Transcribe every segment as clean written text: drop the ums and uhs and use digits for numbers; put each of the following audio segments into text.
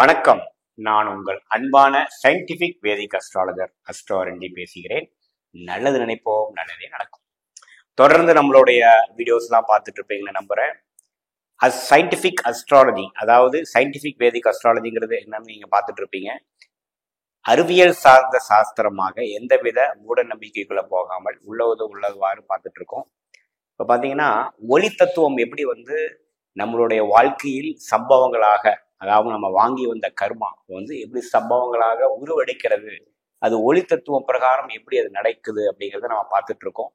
வணக்கம். நான் உங்கள் அன்பான சயின்டிபிக் வேதிக் அஸ்ட்ராலஜர் அஸ்ட்ரோரண்டி பேசுகிறேன். நல்லது நினைப்போம், நல்லதே நடக்கும். தொடர்ந்து நம்மளுடைய வீடியோஸ் எல்லாம் பார்த்துட்டு இருப்பீங்கன்னு நம்புறேன். சயின்டிபிக் அஸ்ட்ராலஜி, அதாவது சயின்டிபிக் வேதிக் அஸ்ட்ராலஜிங்கிறது என்னன்னு நீங்க பார்த்துட்டு இருப்பீங்க. அறிவியல் சார்ந்த சாஸ்திரமாக எந்தவித மூட நம்பிக்கைக்குள்ள போகாமல் உள்ளவாறு பார்த்துட்டு இருக்கோம். இப்போ பார்த்தீங்கன்னா ஒளி தத்துவம் எப்படி நம்மளுடைய வாழ்க்கையில் சம்பவங்களாக, அதாவது நம்ம வாங்கி வந்த கர்மா எப்படி சம்பவங்களாக உருவெடுக்கிறது, அது ஒளி தத்துவம் பிரகாரம் எப்படி அது நடக்குது அப்படிங்கிறத நம்ம பார்த்துட்டு இருக்கோம்.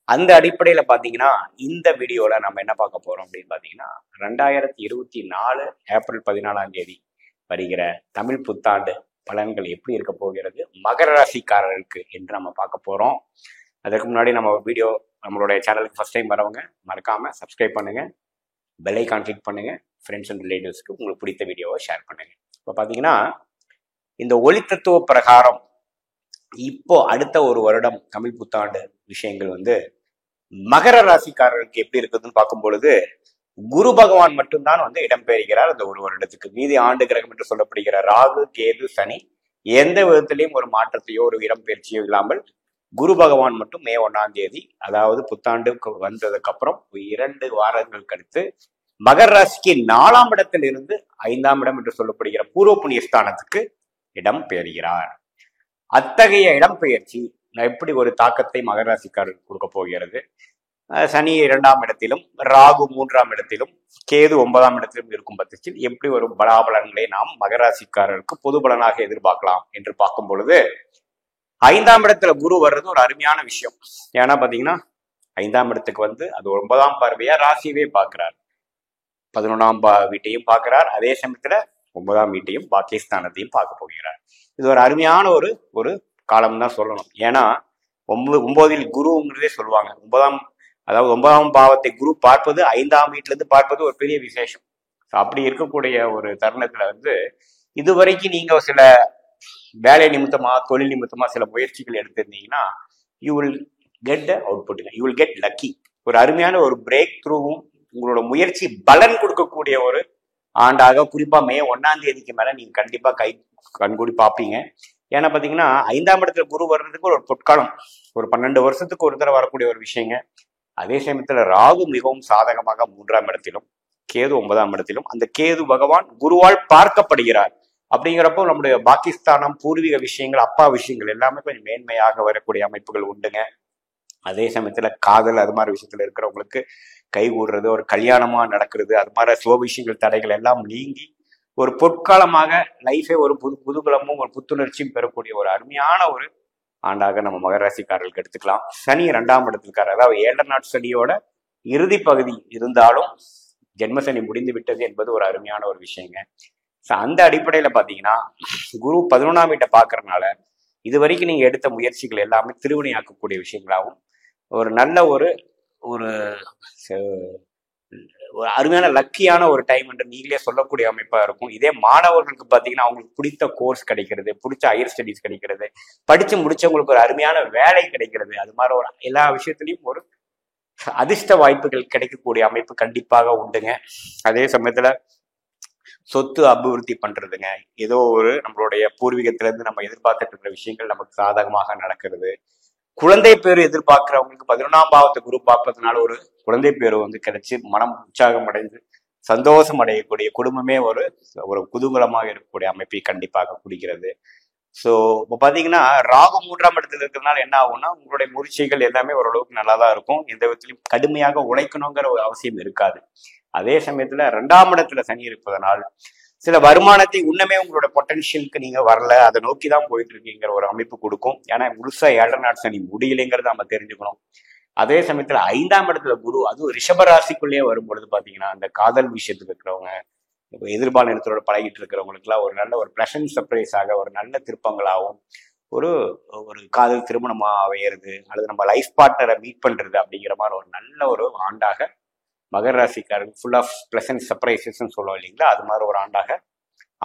அந்த அடிப்படையில பாத்தீங்கன்னா இந்த வீடியோல நம்ம என்ன பார்க்க போறோம் அப்படின்னு பாத்தீங்கன்னா 2024 ஏப்ரல் 14 வருகிற தமிழ் புத்தாண்டு பலன்கள் எப்படி இருக்க போகிறது மகர ராசிக்காரர்களுக்கு என்று நம்ம பார்க்க போறோம். அதுக்கு முன்னாடி நம்மளுடைய சேனலுக்கு ஃபர்ஸ்ட் டைம் வரவங்க மறக்காம சப்ஸ்கிரைப் பண்ணுங்க, பெல் ஐகான் கிளிக் பண்ணுங்க, ஃப்ரெண்ட்ஸ் அண்ட் ரிலேட்டிவ்ஸ்க்கு உங்களுக்கு பிடித்த வீடியோவை ஷேர் பண்ணுங்க. இப்போ பார்த்தீங்கன்னா இந்த ஒளி தத்துவ பிரகாரம் இப்போ அடுத்த ஒரு வருடம் தமிழ் புத்தாண்டு விஷயங்கள் மகர ராசிக்காரர்களுக்கு எப்படி இருக்குதுன்னு பார்க்கும் பொழுது குரு பகவான் மட்டும்தான் இடம்பெறுகிறார் அந்த ஒரு வருடத்துக்கு. மீதி ஆண்டு கிரகம் என்று சொல்லப்படுகிற ராகு, கேது, சனி எந்த விதத்திலையும் ஒரு மாற்றத்தையோ ஒரு இடம்பெயர்ச்சியோ இல்லாமல் குரு பகவான் மட்டும் மே 1 அதாவது புத்தாண்டு வந்ததுக்கு அப்புறம் 2 வாரங்கள் கழித்து மகர ராசிக்கு 4ஆம் இடத்தில் இருந்து 5ஆம் இடம் என்று சொல்லப்படுகிற பூர்வ புண்ணிய ஸ்தானத்துக்கு இடம் பெறுகிறார். அத்தகைய இடம்பெயர்ச்சி எப்படி ஒரு தாக்கத்தை மகர ராசிக்காரருக்கு கொடுக்க போகிறது? சனி 2ஆம் இடத்திலும், ராகு 3ஆம் இடத்திலும், கேது 9ஆம் இடத்திலும் இருக்கும் பட்சத்தில் எப்படி ஒரு பலாபலன்களை நாம் மகர ராசிக்காரருக்கு பொது பலனாக எதிர்பார்க்கலாம் என்று பார்க்கும் பொழுது 5ஆம் இடத்துல குரு வர்றது ஒரு அருமையான விஷயம். ஏன்னா பாத்தீங்கன்னா 5ஆம் இடத்துக்கு அது 9ஆம் பார்வையா ராசியவே பார்க்கிறார், 11ஆம் வீட்டையும் பார்க்கிறார், அதே சமயத்துல 9ஆம் வீட்டையும் பாக்கியஸ்தானத்தையும் பார்க்க போகிறார். இது ஒரு அருமையான ஒரு காலம் தான் சொல்லணும். ஏன்னா 9ல் குருங்கிறதே சொல்லுவாங்க. 9ஆம் பாவத்தை குரு பார்ப்பது 5ஆம் வீட்டுல இருந்து பார்ப்பது ஒரு பெரிய விசேஷம். அப்படி இருக்கக்கூடிய ஒரு தருணத்துல இதுவரைக்கும் நீங்க சில வேலை நிமித்தமா, தொழில் நிமித்தமா சில முயற்சிகள் எடுத்திருந்தீங்கன்னா you will get output, you will get lucky. ஒரு அருமையான ஒரு பிரேக் த்ரூவும் உங்களோட முயற்சி பலன் கொடுக்கக்கூடிய ஒரு ஆண்டாக, குறிப்பா மே 1 மேல நீங்க கண்டிப்பா கண்கூடி பார்ப்பீங்க. ஏன்னா பாத்தீங்கன்னா 5ஆம் இடத்துல குரு வர்றதுக்கு ஒரு பொற்காலம், ஒரு 12 வருஷத்துக்கு ஒரு தடவை வரக்கூடிய ஒரு விஷயங்க. அதே சமயத்துல ராகு மிகவும் சாதகமாக 3ஆம் இடத்திலும், கேது 9ஆம் இடத்திலும், அந்த கேது பகவான் குருவால் பார்க்கப்படுகிறார். அப்படிங்கிறப்போ நம்முடைய பாகிஸ்தானம், பூர்வீக விஷயங்கள், அப்பா விஷயங்கள் எல்லாமே கொஞ்சம் மேன்மையாக வரக்கூடிய அமைப்புகள் உண்டுங்க. அதே சமயத்துல காதல் அது மாதிரி விஷயத்துல இருக்கிறவங்களுக்கு கைகூடுறது, ஒரு கல்யாணமா நடக்கிறது, அது மாதிரி சுப விஷயங்கள் தடைகள் எல்லாம் நீங்கி ஒரு பொற்காலமாக லைஃபே ஒரு புதுகுலமும் ஒரு புத்துணர்ச்சியும் பெறக்கூடிய ஒரு அருமையான ஒரு ஆண்டாக நம்ம மகர ராசிக்காரர்களுக்கு எடுத்துக்கலாம். சனி 2ஆம் இடத்துக்காரர், அதாவது 7 நாட் சனியோட இறுதி பகுதி இருந்தாலும் ஜென்ம சனி முடிந்து விட்டது என்பது ஒரு அருமையான ஒரு விஷயங்க. அந்த அடிப்படையில பாத்தீங்கன்னா குரு 11ஆம் வீட்டை பாக்குறதுனால இது வரைக்கும் நீங்க எடுத்த முயற்சிகள் எல்லாமே திருவினையாக்கக்கூடிய விஷயங்களாகவும் ஒரு நல்ல ஒரு அருமையான லக்கியான ஒரு டைம் என்று நீங்களே சொல்லக்கூடிய அமைப்பா இருக்கும். இதே மாணவர்களுக்கு பாத்தீங்கன்னா அவங்களுக்கு பிடித்த கோர்ஸ் கிடைக்கிறது, பிடிச்ச ஹையர் ஸ்டடிஸ் கிடைக்கிறது, படிச்சு முடிச்சவங்களுக்கு ஒரு அருமையான வேலை கிடைக்கிறது, அது மாதிரி ஒரு எல்லா விஷயத்திலையும் ஒரு அதிர்ஷ்ட வாய்ப்புகள் கிடைக்கக்கூடிய அமைப்பு கண்டிப்பாக உண்டுங்க. அதே சமயத்துல சொத்து அபிவிருத்தி பண்றதுங்க, ஏதோ ஒரு நம்மளுடைய பூர்வீகத்துல இருந்து நம்ம எதிர்பார்த்துட்டு இருக்கிற விஷயங்கள் நமக்கு சாதகமாக நடக்கிறது. குழந்தை பேரு எதிர்பார்க்கிறவங்களுக்கு 11ஆம் பாவத்தை குரு பார்ப்பதுனால ஒரு குழந்தை பேரு கிடைச்சு மனம் உற்சாகம் அடைந்து சந்தோஷம் அடையக்கூடிய குடும்பமே ஒரு குதூகலமாக இருக்கக்கூடிய அமைப்பை கண்டிப்பாக குடிக்கிறது. ஸோ இப்போ பார்த்தீங்கன்னா ராகு 3ஆம் இடத்துல இருக்கிறதுனால என்ன ஆகும்னா உங்களுடைய முயற்சிகள் எல்லாமே ஓரளவுக்கு நல்லா தான் இருக்கும். எந்த விதத்திலையும் கடுமையாக உழைக்கணுங்கிற ஒரு அவசியம் இருக்காது. அதே சமயத்துல 2ஆம் இடத்துல சனி இருப்பதனால் சில வருமானத்தை இன்னுமே உங்களோட பொட்டன்ஷியலுக்கு நீங்க வரல, அதை நோக்கி தான் போயிட்டு இருக்கீங்கிற ஒரு அமைப்பு கொடுக்கும். ஏன்னா முழுசா 7 நாட் சனி முடியலைங்கிறத நம்ம தெரிஞ்சுக்கணும். அதே சமயத்துல 5ஆம் இடத்துல குரு, அதுவும் ரிஷபராசிக்குள்ளேயே வரும்பொழுது பாத்தீங்கன்னா அந்த காதல் விஷயத்துக்கு இருக்கிறவங்க, இப்போ எதிர்பாலினத்தோட பழகிட்டு இருக்கிறவங்களுக்கு எல்லாம் ஒரு நல்ல ஒரு பிளசன்ட் சர்ப்ரைஸாக, ஒரு நல்ல திருப்பங்களாகவும், ஒரு காதல் திருமணமா அமையிறது, அல்லது நம்ம லைஃப் பார்ட்னரை மீட் பண்றது அப்படிங்கிற மாதிரி ஒரு நல்ல ஒரு ஆண்டாக மகர ராசிக்காரர்கள் ஃபுல் ஆஃப் பிளசன்ட் சர்ப்ரைசஸ் சொல்லுவோம் இல்லைங்களா, அது மாதிரி ஒரு ஆண்டாக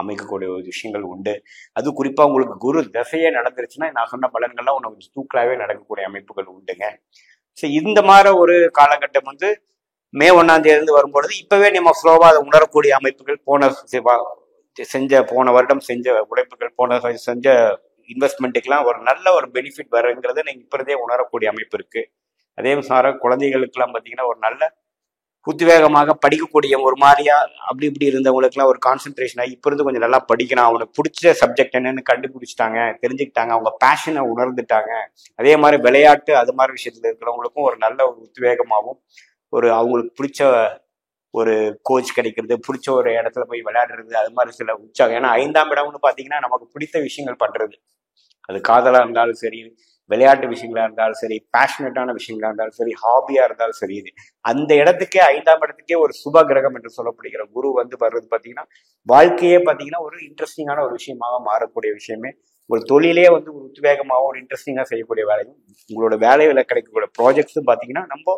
அமைக்கக்கூடிய ஒரு விஷயங்கள் உண்டு. அது குறிப்பா உங்களுக்கு குரு தசையே நடந்துருச்சுன்னா நான் சொன்ன பலன்கள்லாம் உனக்கு தூக்கலாவே நடக்கக்கூடிய அமைப்புகள் உண்டுங்க. ஸோ இந்த மாதிரி ஒரு காலகட்டம் மே 1 வரும்பொழுது இப்பவே நம்ம ஸ்லோவா அதை உணரக்கூடிய அமைப்புகள் போன போன வருடம் செஞ்ச உழைப்புகள் செஞ்ச இன்வெஸ்ட்மெண்ட்டுக்கெல்லாம் ஒரு நல்ல ஒரு பெனிஃபிட் வருங்கிறத நீங்கள் இப்போதே உணரக்கூடிய அமைப்பு இருக்கு. அதே சார குழந்தைகளுக்கெல்லாம் பார்த்தீங்கன்னா ஒரு நல்ல உத்வேகமாக படிக்கக்கூடிய ஒரு மாதிரியா அப்படி இப்படி இருந்தவங்களுக்குலாம் ஒரு கான்சென்ட்ரேஷன் ஆகி இப்போ இருந்து கொஞ்சம் நல்லா படிக்கணும், அவனுக்கு பிடிச்ச சப்ஜெக்ட் என்னன்னு கண்டுபிடிச்சிட்டாங்க, தெரிஞ்சுக்கிட்டாங்க, அவங்க பேஷனை உணர்ந்துட்டாங்க. அதே மாதிரி விளையாட்டு அது மாதிரி விஷயத்துல இருக்கிறவங்களுக்கும் ஒரு நல்ல ஒரு உத்வேகமாகவும் அவங்களுக்கு பிடிச்ச ஒரு கோச் கிடைக்கிறது, பிடிச்ச ஒரு இடத்துல போய் விளையாடுறது, அது மாதிரி சில உற்சாகம். ஏன்னா 5ஆம் இடம்னு பார்த்தீங்கன்னா நமக்கு பிடித்த விஷயங்கள் பண்றது, அது காதலாக இருந்தாலும் சரி, விளையாட்டு விஷயங்களா இருந்தாலும் சரி, பேஷனட்டான விஷயங்களா இருந்தாலும் சரி, ஹாபியா இருந்தாலும் சரி, இது அந்த இடத்துக்கே 5ஆம் இடத்துக்கே ஒரு சுப கிரகம் என்று சொல்லப்படுகிற குரு வர்றது பார்த்தீங்கன்னா வாழ்க்கையே பார்த்தீங்கன்னா ஒரு இன்ட்ரெஸ்டிங்கான ஒரு விஷயமாக மாறக்கூடிய விஷயமே. ஒரு தொழிலே ஒரு உத்வேகமாகவும் ஒரு இன்ட்ரெஸ்டிங்காக செய்யக்கூடிய வேலையும், உங்களோட வேலையில கிடைக்கக்கூடிய ப்ராஜெக்ட்ஸும் பார்த்தீங்கன்னா நம்ம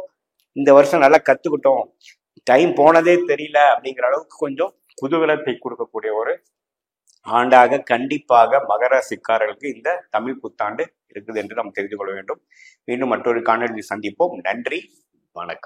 இந்த வருஷம் நல்லா கற்றுக்கிட்டோம், டைம் போனதே தெரியல அப்படிங்கிற அளவுக்கு கொஞ்சம் குதூகலத்தை கொடுக்கக்கூடிய ஒரு ஆண்டாக கண்டிப்பாக மகர ராசிக்காரர்களுக்கு இந்த தமிழ் புத்தாண்டு இருக்குது என்று நாம் தெரிந்து கொள்ள வேண்டும். மீண்டும் மற்றொரு காணொலியில் சந்திப்போம். நன்றி, வணக்கம்.